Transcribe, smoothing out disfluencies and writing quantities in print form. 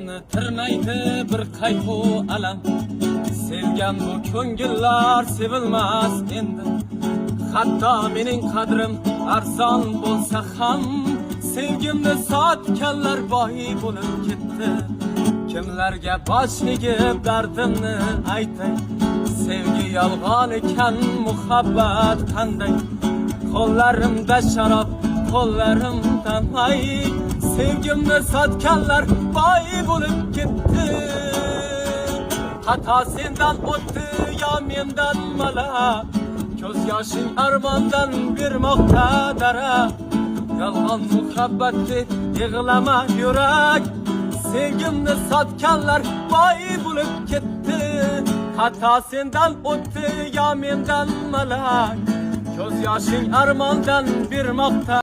Kalbimni tirnaydi bir qayg'u alam. Sevgan bu ko'ngillar sevilmas endi. Hatto mening qadrim arzon bo'lsa ham, sevgimni sotganlar boy bo'lib ketdi. Kimlarga bosh egib dardimni aytay, sevgi yolg'on ekan, muhabbat qanday. Qo'llarimda sharob, qo'llarimda may, sevgimni sotganlar boy bo'lib ketdi. Xato sendan o'tdi yo mendan mala, ko'z yoshing armondan bermoqda dara. Yolg'on muhabbat deb yig'lama yurak, sevgimni sotganlar boy bo'lib ketdi. Xato sendan o'tdi yo mendan malak, ko'z yoshing armondan bermoqda.